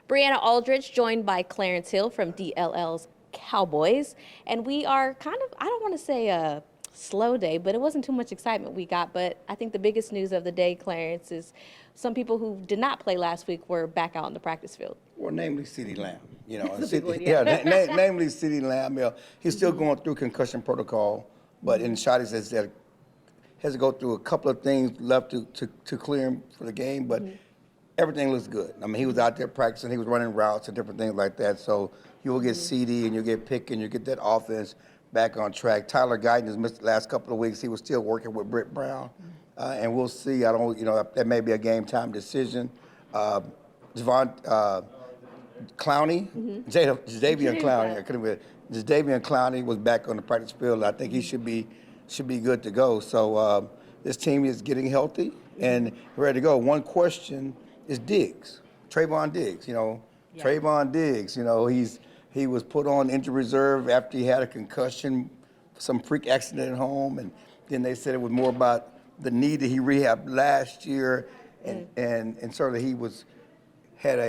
Briana Aldridge, joined by Clarence Hill from DLL's Cowboys. And we are kind of, I don't want to say a slow day, but it wasn't too much excitement we got. But I think the biggest news of the day, Clarence, is some people who did not play last week were back out on the practice field. Well, namely Ceedee Lamb. Namely Ceedee Lamb. Yeah, he's still going through concussion protocol, but in Shotty says that has to go through a couple of things left to clear him for the game, but everything looks good. I mean, he was out there practicing, he was running routes and different things like that. So you will get Ceedee and you'll get Pickett and you get that offense back on track. Tyler Guyton has missed the last couple of weeks. He was still working with Britt Brown. And we'll see. I don't, that may be a game time decision. Clowney, Jadeveon Clowney. Jadeveon Clowney was back on the practice field. I think he should be good to go. So this team is getting healthy and ready to go. One question is Diggs, Trevon Diggs. Trevon Diggs. He was put on injured reserve after he had a concussion, some freak accident at home, and then they said it was more about the knee that he rehabbed last year, and certainly he had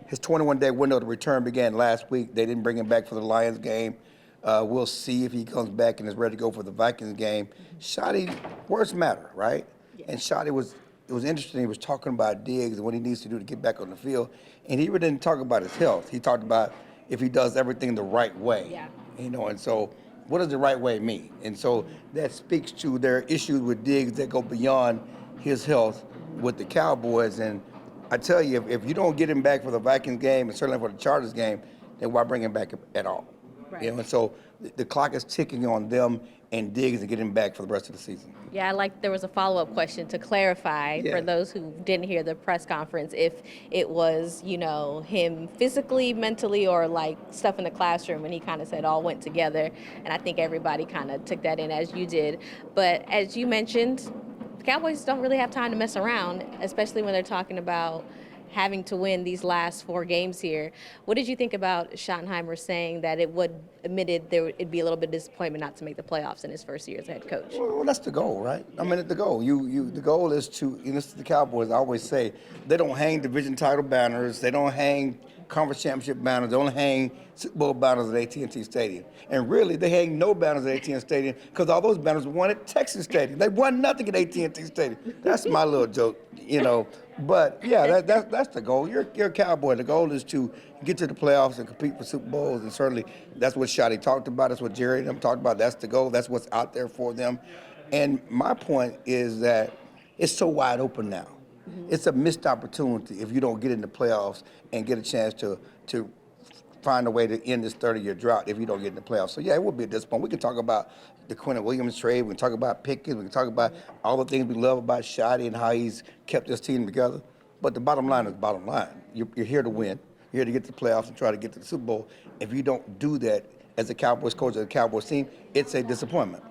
his 21-day window to return began last week. They didn't bring him back for the Lions game. We'll see if he comes back and is ready to go for the Vikings game. Shotty, words matter, right? Yeah. And Shotty it was interesting. He was talking about Diggs and what he needs to do to get back on the field, and he really didn't talk about his health. He talked about if he does everything the right way. Yeah. And so what does the right way mean? And so that speaks to their issues with Diggs that go beyond his health with the Cowboys. And I tell you, if you don't get him back for the Vikings game and certainly for the Chargers game, then why bring him back at all? Right. And so the clock is ticking on them and Diggs to get him back for the rest of the season. Yeah, there was a follow-up question to clarify for those who didn't hear the press conference, if it was, him physically, mentally, or like stuff in the classroom, and he kind of said all went together, and I think everybody kind of took that in as you did. But as you mentioned, the Cowboys don't really have time to mess around, especially when they're talking about having to win these last 4 games here. What did you think about Schottenheimer saying that it'd be a little bit of disappointment not to make the playoffs in his first year as head coach? Well, that's the goal, right? I mean, the goal. The goal is to, this is the Cowboys, I always say, they don't hang division title banners, they don't hang conference championship banners, they don't hang Super Bowl banners at AT&T Stadium. And really, they hang no banners at AT&T Stadium because all those banners won at Texas Stadium. They won nothing at AT&T Stadium. That's my little joke, But yeah, that's the goal. You're a Cowboy. The goal is to get to the playoffs and compete for Super Bowls, and certainly that's what Shotty talked about. That's what Jerry and them talked about. That's the goal. That's what's out there for them. And my point is that it's so wide open now. It's a missed opportunity if you don't get in the playoffs and get a chance to find a way to end this 30-year drought if you don't get in the playoffs. So yeah, it would be at this point. We can talk about the Quentin Williams trade. We can talk about Pickett. We can talk about all the things we love about Shotty and how he's kept this team together. But the bottom line is bottom line. You're here to win. You're here to get to the playoffs and try to get to the Super Bowl. If you don't do that as a Cowboys coach, as a Cowboys team, it's a disappointment.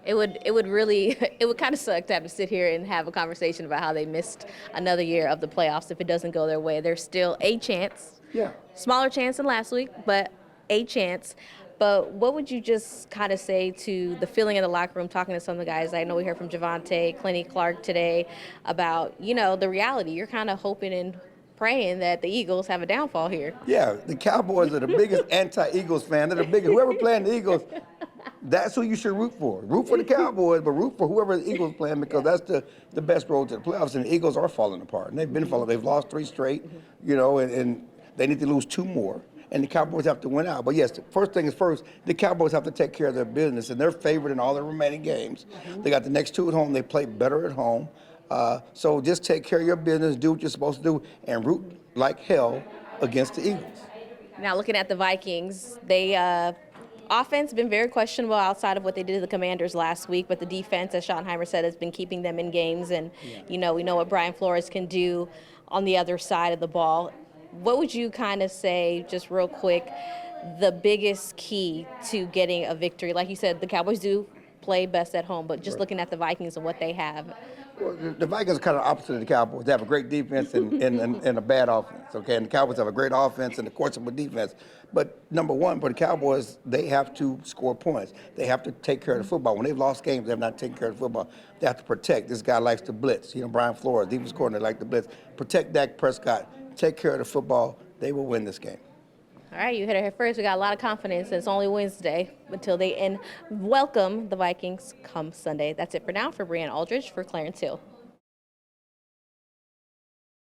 It would kind of suck to have to sit here and have a conversation about how they missed another year of the playoffs if it doesn't go their way. There's still a chance. Yeah. Smaller chance than last week, but a chance. But what would you just kind of say to the feeling in the locker room, talking to some of the guys? I know we heard from Javonte, Clowney, Clark today about, the reality. You're kind of hoping and praying that the Eagles have a downfall here. Yeah, the Cowboys are the biggest anti-Eagles fan. They're the biggest. Whoever playing the Eagles, that's who you should root for. Root for the Cowboys, but root for whoever the Eagles playing because that's the best road to the playoffs. And the Eagles are falling apart. And they've been falling. They've lost 3 straight, and they need to lose 2 more. And the Cowboys have to win out. But yes, the first thing is first, the Cowboys have to take care of their business, and they're favored in all their remaining games. They got the next 2 at home. They play better at home. So just take care of your business, do what you're supposed to do, and root like hell against the Eagles. Now, looking at the Vikings, they offense been very questionable outside of what they did to the Commanders last week, but the defense, as Schottenheimer said, has been keeping them in games. And, we know what Brian Flores can do on the other side of the ball. What would you kind of say, just real quick, the biggest key to getting a victory? Like you said, the Cowboys do play best at home, but just looking at the Vikings and what they have. Well, the Vikings are kind of opposite of the Cowboys. They have a great defense and a bad offense, okay? And the Cowboys have a great offense and a questionable defense. But number one, for the Cowboys, they have to score points. They have to take care of the football. When they've lost games, they have not taken care of the football. They have to protect. This guy likes to blitz. Brian Flores, defense coordinator, like to blitz. Protect Dak Prescott. Take care of the football. they will win this game. All right, you hit it here first. We got a lot of confidence. It's only Wednesday until they welcome the Vikings come Sunday. That's it for now. For Briana Aldridge, for Clarence Hill.